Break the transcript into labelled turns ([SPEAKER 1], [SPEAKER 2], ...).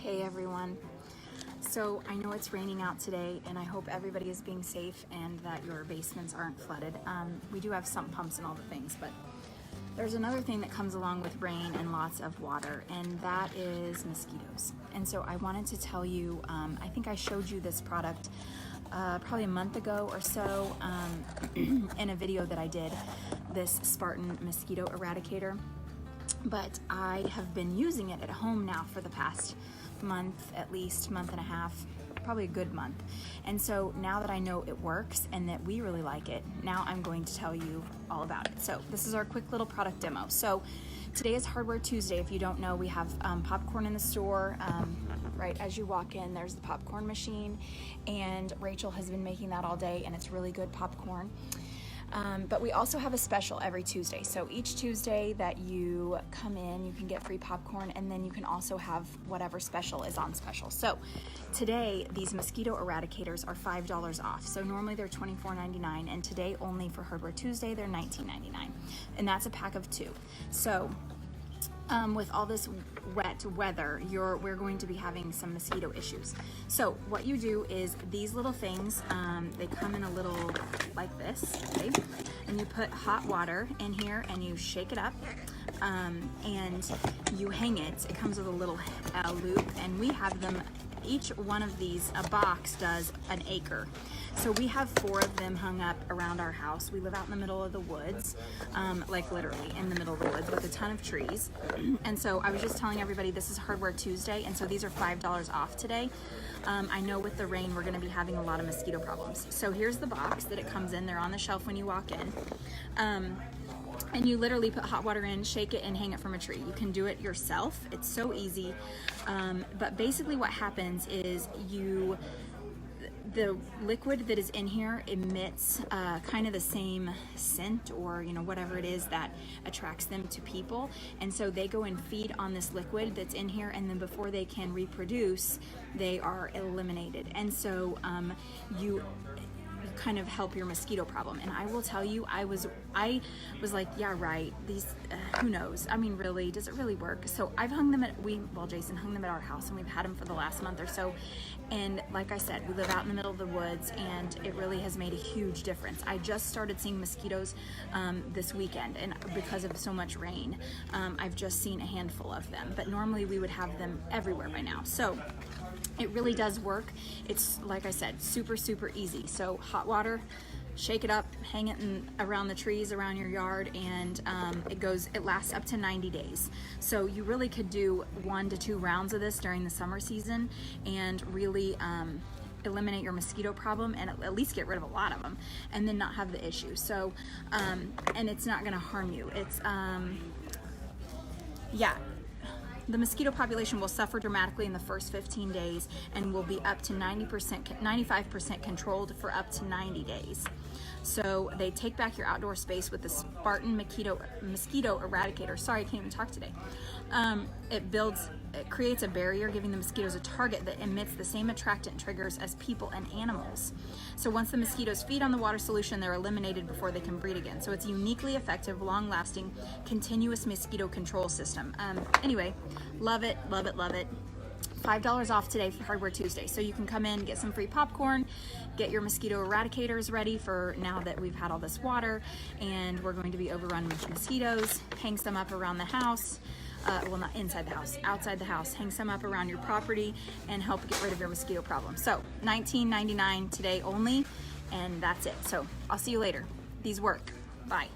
[SPEAKER 1] Hey everyone. So I know it's raining out today and I hope everybody is being safe and that your basements aren't flooded. We do have sump pumps and all the things, but there's another thing that comes along with rain and lots of water, and that is mosquitoes. And so I wanted to tell you, I think I showed you this product probably a month ago or so in a video that I did, this Spartan mosquito eradicator. But I have been using it at home now for the past month, at least month and a half, probably a good month. And so now that I know it works and that we really like it, now I'm going to tell you all about it. So this is our quick little product demo. So today is Hardware Tuesday. If you don't know, we have popcorn in the store. Right as you walk in, there's the popcorn machine, and Rachel has been making that all day, and it's really good popcorn. But we also have a special every Tuesday. So each Tuesday that you come in, you can get free popcorn, and then you can also have whatever special is on special. So today, these mosquito eradicators are $5 off. So normally they're $24.99, and today only for Hardware Tuesday, they're $19.99. And that's a pack of 2. So with all this wet weather, we're going to be having some mosquito issues. So what you do is these little things, they come in a little like this, okay? And you put hot water in here and you shake it up, and you hang it. It comes with a little loop, and we have them, each one of these, a box does an acre. So we have 4 of them hung up around our house. We live out in the middle of the woods, like literally in the middle of the woods with a ton of trees. And so I was just telling everybody this is Hardware Tuesday, and so these are $5 off today. I know with the rain we're gonna be having a lot of mosquito problems. So here's the box that it comes in. They're on the shelf when you walk in. And you literally put hot water in, shake it, and hang it from a tree. You can do it yourself. It's so easy. But basically what happens is the liquid that is in here emits kind of the same scent, or whatever it is that attracts them to people, and so they go and feed on this liquid that's in here, and then before they can reproduce, they are eliminated. And so you kind of help your mosquito problem. And I will tell you, I was like, yeah, right, these who knows, I mean, really, does it really work? So I've hung them Jason hung them at our house, and we've had them for the last month or so. And like I said, we live out in the middle of the woods, and it really has made a huge difference. I just started seeing mosquitoes this weekend, and because of so much rain, I've just seen a handful of them, but normally we would have them everywhere by now. So it really does work. It's, like I said, super, super easy. So hot water, shake it up, hang it around the trees around your yard, and it lasts up to 90 days. So you really could do 1 to 2 rounds of this during the summer season and really eliminate your mosquito problem, and at least get rid of a lot of them, and then not have the issue. So, and it's not gonna harm you. It's, yeah. The mosquito population will suffer dramatically in the first 15 days and will be up to 95% controlled for up to 90 days. So they take back your outdoor space with the Spartan mosquito eradicator. Sorry, I can't even talk today. It creates a barrier, giving the mosquitoes a target that emits the same attractant triggers as people and animals. So once the mosquitoes feed on the water solution, they're eliminated before they can breed again. So it's a uniquely effective, long-lasting, continuous mosquito control system. Anyway, love it, love it, love it. $5 off today for Hardware Tuesday. So you can come in, get some free popcorn, get your mosquito eradicators ready for now that we've had all this water and we're going to be overrun with mosquitoes. Hang some up around the house. Well, not inside the house, outside the house. Hang some up around your property and help get rid of your mosquito problem. So $19.99 today only, and that's it. So I'll see you later. These work. Bye.